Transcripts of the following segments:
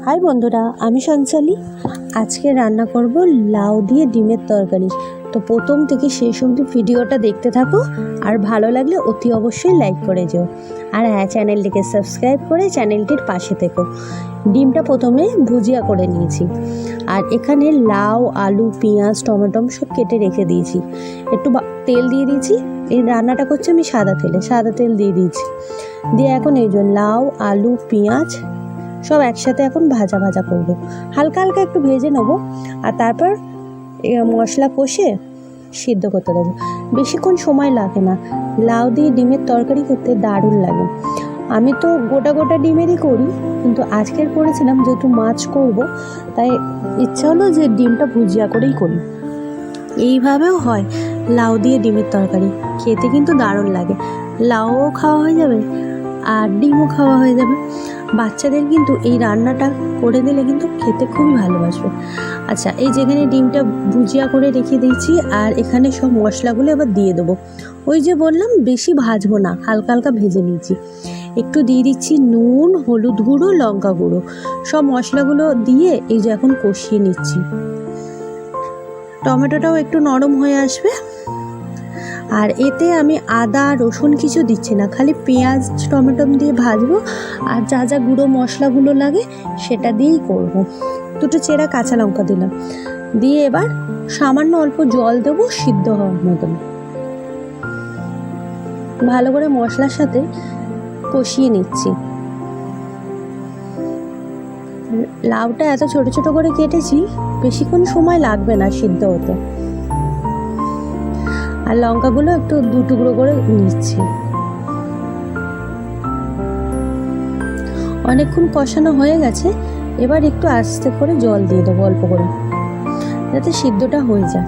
High বন্ধুরা, আমি সঞ্চালি। আজকে রান্না করব লাউ দিয়ে ডিমের তরকারি। তো প্রথম থেকে শেষ অবধি ভিডিওটা দেখতে থাকো, আর ভালো লাগলে অতি অবশ্যই লাইক করে যেও। আর হ্যাঁ, চ্যানেলটিকে সাবস্ক্রাইব করে চ্যানেলটির পাশে থেকো। ডিমটা প্রথমে ভুজিয়া করে নিয়েছি, আর এখানে লাউ, আলু, পেঁয়াজ, টমেটো সব কেটে রেখে দিয়েছি। একটু তেল দিয়ে দিয়েছি। এই রান্নাটা করছি আমি সাদা তেল দিয়ে দিয়েছি। দিয়ে এখন এই যে লাউ, আলু, পেঁয়াজ সব একসাথে এখন ভাজা ভাজা করব। হালকা হালকা একটু ভেজে নেব, আর তারপর মশলা কষে সিদ্ধ করতে দেবো। বেশিক্ষণ সময় লাগে না। লাউ দিয়ে ডিমের তরকারি করতে দারুণ লাগে। আমি তো গোটা গোটা ডিমেরই করি, কিন্তু আজকের করেছিলাম যেহেতু মাছ করব, তাই ইচ্ছা হলো যে ডিমটা ভুজিয়া করেই করি। এইভাবেও হয় লাউ দিয়ে ডিমের তরকারি, খেতে কিন্তু দারুণ লাগে। লাউও খাওয়া হয়ে যাবে আর ডিমও খাওয়া হয়ে যাবে। বাচ্চাদের কিন্তু এই রান্নাটা করে দিলে কিন্তু খেতে খুবই ভালোবাসবে। আচ্ছা, এই যেখানে ডিমটা ভুজিয়া করে রেখে দিয়েছি, আর এখানে সব মশলাগুলো এবার দিয়ে দেবো। ওই যে বললাম বেশি ভাজবো না, হালকা হালকা ভেজে নিয়েছি। একটু দিয়ে দিচ্ছি নুন, হলুদ গুঁড়ো, লঙ্কা গুঁড়ো, সব মশলাগুলো দিয়ে এই যে এখন কষিয়ে নিচ্ছি। টমেটোটাও একটু নরম হয়ে আসবে। আর এতে আমি আদা রসুন কিছু দিচ্ছি না, খালি পেঁয়াজ টমেটো দিয়ে ভাজবো, আর যা যা গুঁড়ো মশলাগুলো লাগে সেটা দিয়েই করব। দুটো চেরা কাঁচা লঙ্কা দিলাম, দিয়ে এবার সামান্য অল্প জল দেবো সিদ্ধ হওয়ার মতন। ভালো করে মশলার সাথে কষিয়ে নিচ্ছি। লাউটা এত ছোট ছোট করে কেটেছি, বেশিক্ষণ সময় লাগবে না সিদ্ধ হতে। আর লঙ্কাগুলো একটু দু টুকরো করে নিচ্ছি। অনেকক্ষণ কষানো হয়ে গেছে, এবার একটু আস্তে করে জল দিয়ে দেবো অল্প করে, যাতে সিদ্ধটা হয়ে যায়।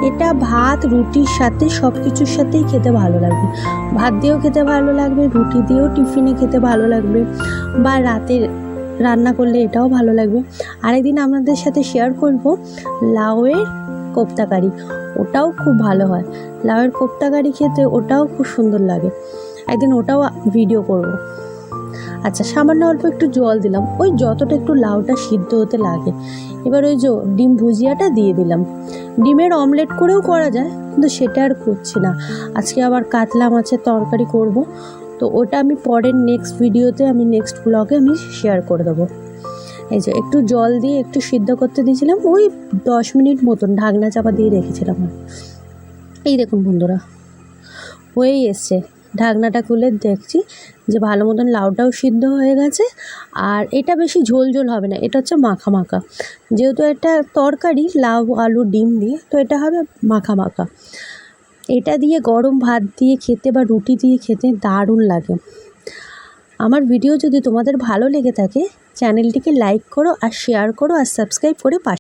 এটা ভাত, রুটির সাথে সব কিছুর সাথেই খেতে ভালো লাগবে। ভাত দিয়েও খেতে ভালো লাগবে, রুটি দিয়েও টিফিনে খেতে ভালো লাগবে, বা রাতে রান্না করলে এটাও ভালো লাগবে। আরেকদিন আপনাদের সাথে শেয়ার করব লাউয়ের কোপ্তা কারি, ওটাও খুব ভালো হয়। লাউয়ের কোপ্তা কারি খেতে ওটাও খুব সুন্দর লাগে, একদিন ওটাও ভিডিও করব। আচ্ছা, সামান্য অল্প একটু জল দিলাম, ওই যতটা একটু লাউটা সিদ্ধ হতে লাগে। এবার ওই যে ডিম ভুজিয়াটা দিয়ে দিলাম। ডিমের অমলেট করেও করা যায়, কিন্তু সেটা আর করছি না। আজকে আবার কাতলা মাছের তরকারি করব, তো ওটা আমি পরের নেক্সট ভিডিওতে, আমি নেক্সট ব্লগে আমি শেয়ার করে দেবো। এই যে একটু জল দিয়ে একটু সিদ্ধ করতে দিয়েছিলাম, ওই 10 মিনিট মতন ঢাকনা চাপা দিয়ে রেখেছিলাম। এই দেখুন বন্ধুরা, হয়েই এসছে। ঢাকনাটা খুলে দেখছি যে ভালো মতন লাউটাও সিদ্ধ হয়ে গেছে। আর এটা বেশি ঝোল ঝোল হবে না, এটা হচ্ছে মাখা মাখা। যেহেতু একটা তরকারি লাউ আলু ডিম দিয়ে, তো এটা হবে মাখা মাখা। এটা দিয়ে গরম ভাত দিয়ে খেতে বা রুটি দিয়ে খেতে দারুণ লাগে। আমার ভিডিও যদি তোমাদের ভালো লেগে থাকে, চ্যানেলটিকে লাইক করো, আর শেয়ার করো, আর সাবস্ক্রাইব করে পাশে